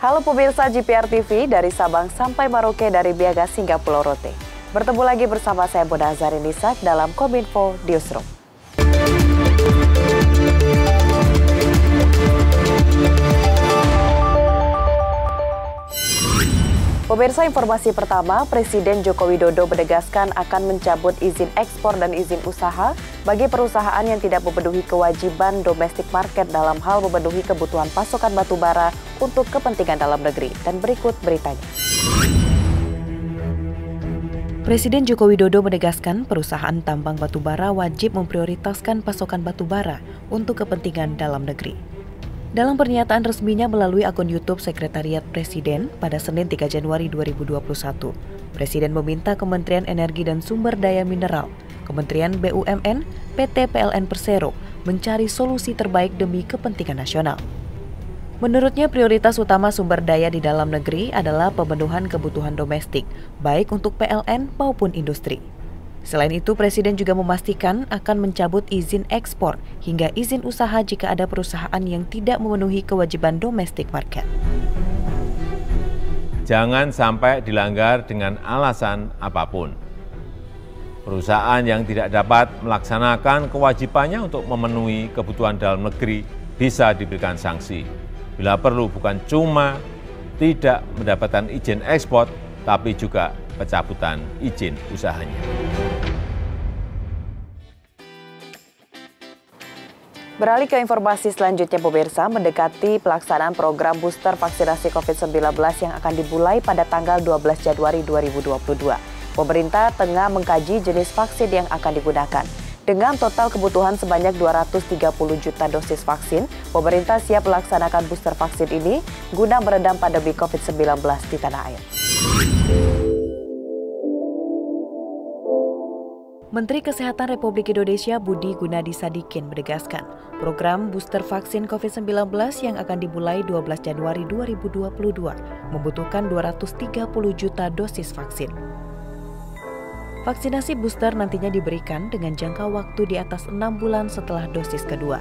Halo pemirsa GPR TV, dari Sabang sampai Merauke, dari Biagas hingga Pulau Rote. Bertemu lagi bersama saya Boda Azharin-Nisak dalam Kominfo Newsroom. Pemirsa, informasi pertama, Presiden Joko Widodo menegaskan akan mencabut izin ekspor dan izin usaha bagi perusahaan yang tidak memenuhi kewajiban domestic market dalam hal memenuhi kebutuhan pasokan batu bara untuk kepentingan dalam negeri. Dan berikut beritanya. Presiden Joko Widodo menegaskan perusahaan tambang batu bara wajib memprioritaskan pasokan batu bara untuk kepentingan dalam negeri. Dalam pernyataan resminya melalui akun YouTube Sekretariat Presiden pada Senin 3 Januari 2021, Presiden meminta Kementerian Energi dan Sumber Daya Mineral, Kementerian BUMN, PT PLN Persero mencari solusi terbaik demi kepentingan nasional. Menurutnya, prioritas utama sumber daya di dalam negeri adalah pemenuhan kebutuhan domestik, baik untuk PLN maupun industri. Selain itu, Presiden juga memastikan akan mencabut izin ekspor hingga izin usaha jika ada perusahaan yang tidak memenuhi kewajiban domestic market. Jangan sampai dilanggar dengan alasan apapun. Perusahaan yang tidak dapat melaksanakan kewajibannya untuk memenuhi kebutuhan dalam negeri bisa diberikan sanksi. Bila perlu, bukan cuma tidak mendapatkan izin ekspor, tapi juga pencabutan izin usahanya. Beralih ke informasi selanjutnya, pemirsa, mendekati pelaksanaan program booster vaksinasi COVID-19 yang akan dimulai pada tanggal 12 Januari 2022. Pemerintah tengah mengkaji jenis vaksin yang akan digunakan. Dengan total kebutuhan sebanyak 230 juta dosis vaksin, pemerintah siap melaksanakan booster vaksin ini guna meredam pandemi COVID-19 di tanah air. Menteri Kesehatan Republik Indonesia Budi Gunadi Sadikin menegaskan program booster vaksin COVID-19 yang akan dimulai 12 Januari 2022 membutuhkan 230 juta dosis vaksin. Vaksinasi booster nantinya diberikan dengan jangka waktu di atas 6 bulan setelah dosis kedua.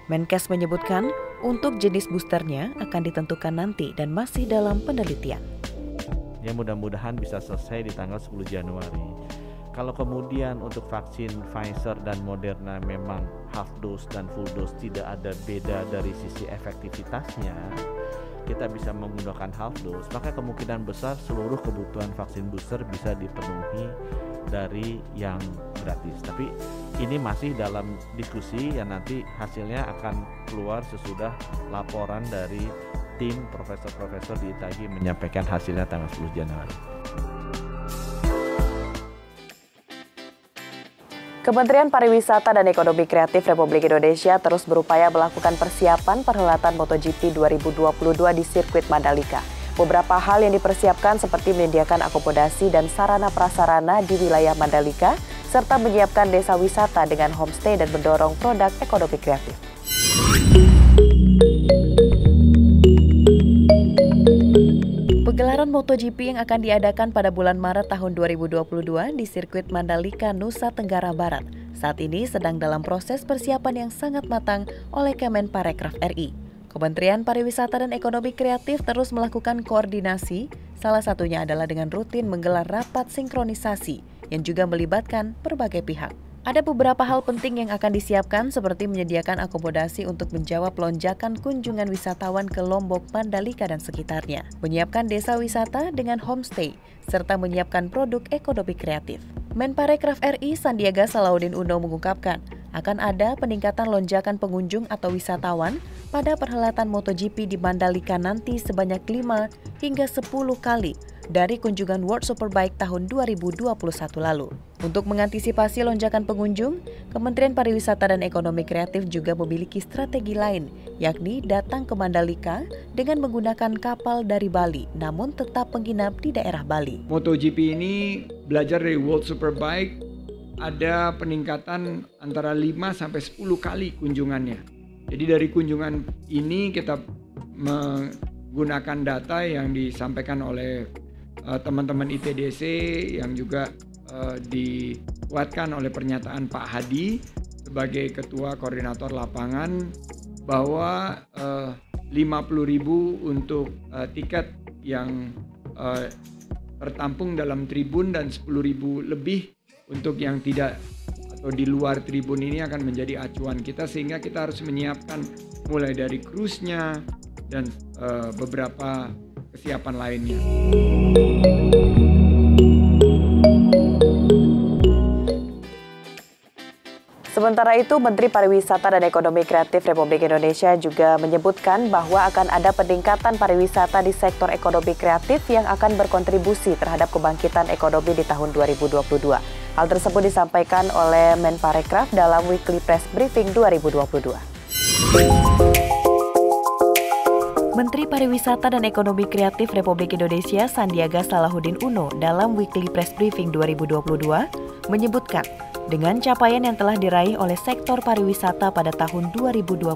Menkes menyebutkan untuk jenis boosternya akan ditentukan nanti dan masih dalam penelitian. Ya, mudah-mudahan bisa selesai di tanggal 10 Januari. Kalau kemudian untuk vaksin Pfizer dan Moderna memang half dose dan full dose tidak ada beda dari sisi efektivitasnya, kita bisa menggunakan half dose, maka kemungkinan besar seluruh kebutuhan vaksin booster bisa dipenuhi dari yang gratis. Tapi ini masih dalam diskusi yang nanti hasilnya akan keluar sesudah laporan dari tim profesor-profesor di ITAGI menyampaikan hasilnya tanggal 10 Januari. Kementerian Pariwisata dan Ekonomi Kreatif Republik Indonesia terus berupaya melakukan persiapan perhelatan MotoGP 2022 di sirkuit Mandalika. Beberapa hal yang dipersiapkan seperti menyediakan akomodasi dan sarana prasarana di wilayah Mandalika, serta menyiapkan desa wisata dengan homestay dan mendorong produk ekonomi kreatif. Pegelaran MotoGP yang akan diadakan pada bulan Maret tahun 2022 di sirkuit Mandalika, Nusa Tenggara Barat, saat ini sedang dalam proses persiapan yang sangat matang oleh Kemenparekraf RI. Kementerian Pariwisata dan Ekonomi Kreatif terus melakukan koordinasi, salah satunya adalah dengan rutin menggelar rapat sinkronisasi yang juga melibatkan berbagai pihak. Ada beberapa hal penting yang akan disiapkan seperti menyediakan akomodasi untuk menjawab lonjakan kunjungan wisatawan ke Lombok, Mandalika dan sekitarnya, menyiapkan desa wisata dengan homestay, serta menyiapkan produk ekonomi kreatif. Menparekraf RI Sandiaga Salahuddin Uno mengungkapkan akan ada peningkatan lonjakan pengunjung atau wisatawan pada perhelatan MotoGP di Mandalika nanti sebanyak 5 hingga 10 kali dari kunjungan World Superbike tahun 2021 lalu. Untuk mengantisipasi lonjakan pengunjung, Kementerian Pariwisata dan Ekonomi Kreatif juga memiliki strategi lain, yakni datang ke Mandalika dengan menggunakan kapal dari Bali, namun tetap menginap di daerah Bali. MotoGP ini belajar dari World Superbike, ada peningkatan antara 5 sampai 10 kali kunjungannya. Jadi dari kunjungan ini kita menggunakan data yang disampaikan oleh teman-teman ITDC yang juga dikuatkan oleh pernyataan Pak Hadi sebagai Ketua Koordinator Lapangan bahwa 50.000 untuk tiket yang tertampung dalam tribun dan 10.000 lebih untuk yang tidak atau di luar tribun ini akan menjadi acuan kita, sehingga kita harus menyiapkan mulai dari krusnya dan beberapa kesiapan lainnya. Sementara itu, Menteri Pariwisata dan Ekonomi Kreatif Republik Indonesia juga menyebutkan bahwa akan ada peningkatan pariwisata di sektor ekonomi kreatif yang akan berkontribusi terhadap kebangkitan ekonomi di tahun 2022. Hal tersebut disampaikan oleh Menparekraf dalam Weekly Press Briefing 2022. Menteri Pariwisata dan Ekonomi Kreatif Republik Indonesia Sandiaga Salahuddin Uno dalam Weekly Press Briefing 2022 menyebutkan dengan capaian yang telah diraih oleh sektor pariwisata pada tahun 2021,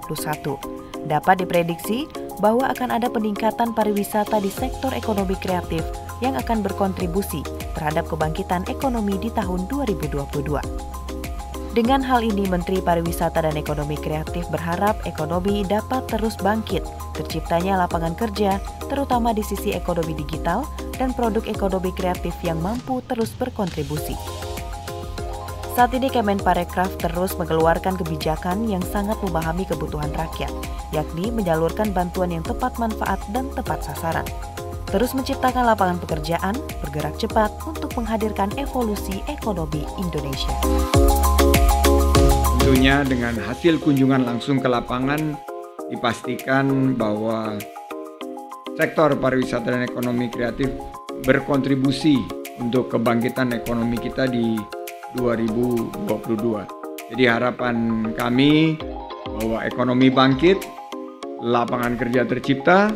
dapat diprediksi bahwa akan ada peningkatan pariwisata di sektor ekonomi kreatif yang akan berkontribusi terhadap kebangkitan ekonomi di tahun 2022. Dengan hal ini, Menteri Pariwisata dan Ekonomi Kreatif berharap ekonomi dapat terus bangkit, terciptanya lapangan kerja, terutama di sisi ekonomi digital dan produk ekonomi kreatif yang mampu terus berkontribusi. Saat ini Kemenparekraf terus mengeluarkan kebijakan yang sangat memahami kebutuhan rakyat, yakni menyalurkan bantuan yang tepat manfaat dan tepat sasaran. Terus menciptakan lapangan pekerjaan, bergerak cepat untuk menghadirkan evolusi ekonomi Indonesia. Tentunya dengan hasil kunjungan langsung ke lapangan, dipastikan bahwa sektor pariwisata dan ekonomi kreatif berkontribusi untuk kebangkitan ekonomi kita di 2022. Jadi harapan kami bahwa ekonomi bangkit, lapangan kerja tercipta,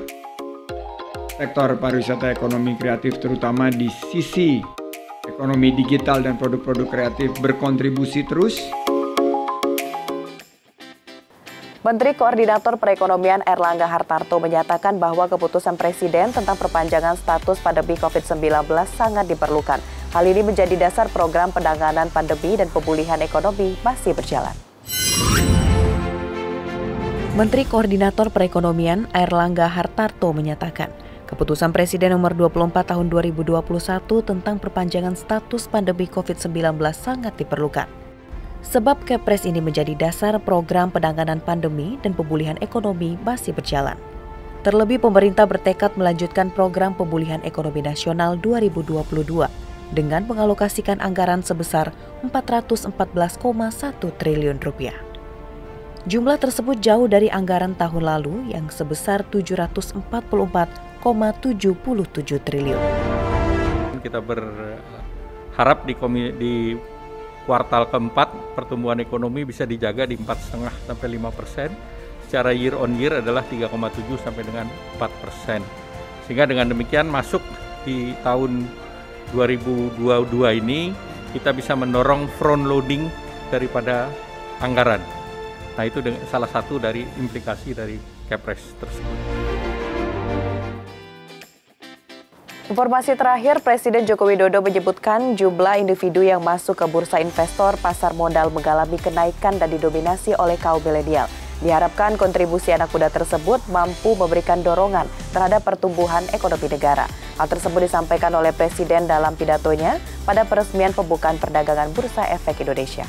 sektor pariwisata ekonomi kreatif terutama di sisi ekonomi digital dan produk-produk kreatif berkontribusi terus. Menteri Koordinator Perekonomian Airlangga Hartarto menyatakan bahwa keputusan Presiden tentang perpanjangan status pandemi COVID-19 sangat diperlukan. Hal ini menjadi dasar program penanganan pandemi dan pemulihan ekonomi masih berjalan. Menteri Koordinator Perekonomian Airlangga Hartarto menyatakan, keputusan Presiden nomor 24 tahun 2021 tentang perpanjangan status pandemi COVID-19 sangat diperlukan. Sebab Kepres ini menjadi dasar program penanganan pandemi dan pemulihan ekonomi masih berjalan. Terlebih pemerintah bertekad melanjutkan program pemulihan ekonomi nasional 2022 dengan mengalokasikan anggaran sebesar Rp414,1 triliun. Jumlah tersebut jauh dari anggaran tahun lalu yang sebesar Rp744,77 triliun. Kita berharap di kuartal keempat pertumbuhan ekonomi bisa dijaga di 4,5 sampai 5%. Secara year on year adalah 3,7 sampai dengan 4%. Sehingga dengan demikian masuk di tahun 2022 ini kita bisa mendorong front loading daripada anggaran. Nah, itu salah satu dari implikasi dari Kepres tersebut. Informasi terakhir, Presiden Joko Widodo menyebutkan jumlah individu yang masuk ke bursa investor pasar modal mengalami kenaikan dan didominasi oleh kaum milenial. Diharapkan kontribusi anak muda tersebut mampu memberikan dorongan terhadap pertumbuhan ekonomi negara. Hal tersebut disampaikan oleh Presiden dalam pidatonya pada peresmian pembukaan perdagangan Bursa Efek Indonesia.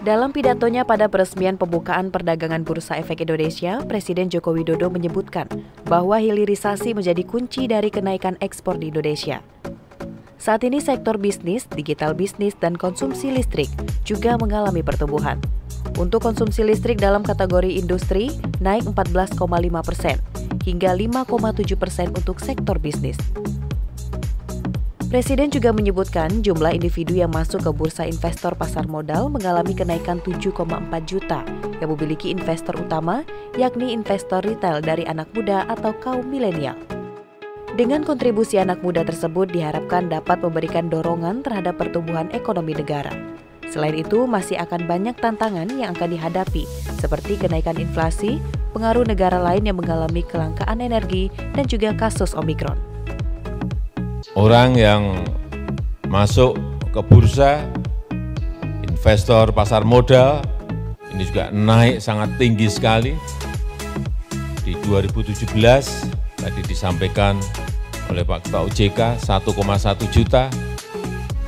Dalam pidatonya pada peresmian pembukaan perdagangan Bursa Efek Indonesia, Presiden Joko Widodo menyebutkan bahwa hilirisasi menjadi kunci dari kenaikan ekspor di Indonesia. Saat ini sektor bisnis, digital bisnis, dan konsumsi listrik juga mengalami pertumbuhan. Untuk konsumsi listrik dalam kategori industri naik 14,5% hingga 5,7% untuk sektor bisnis. Presiden juga menyebutkan jumlah individu yang masuk ke bursa investor pasar modal mengalami kenaikan 7,4 juta yang memiliki investor utama, yakni investor retail dari anak muda atau kaum milenial. Dengan kontribusi anak muda tersebut diharapkan dapat memberikan dorongan terhadap pertumbuhan ekonomi negara. Selain itu, masih akan banyak tantangan yang akan dihadapi, seperti kenaikan inflasi, pengaruh negara lain yang mengalami kelangkaan energi, dan juga kasus Omikron. Orang yang masuk ke bursa, investor pasar modal, ini juga naik sangat tinggi sekali. Di 2017 tadi disampaikan oleh Pak Ketua OJK 1,1 juta,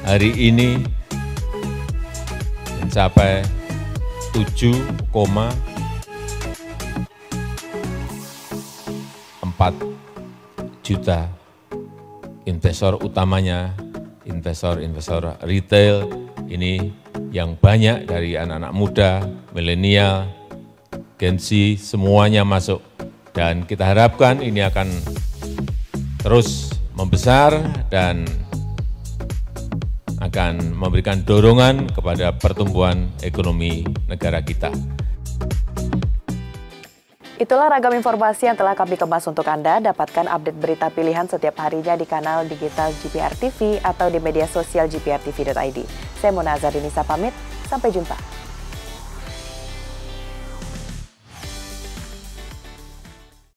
hari ini mencapai 7,4 juta investor utamanya, investor retail ini yang banyak dari anak-anak muda, milenial, Gen Z, semuanya masuk. Dan kita harapkan ini akan terus membesar dan akan memberikan dorongan kepada pertumbuhan ekonomi negara kita. Itulah ragam informasi yang telah kami kemas untuk Anda. Dapatkan update berita pilihan setiap harinya di kanal digital GPR TV atau di media sosial gprtv.id. Saya Mona Azhardinisa pamit, sampai jumpa.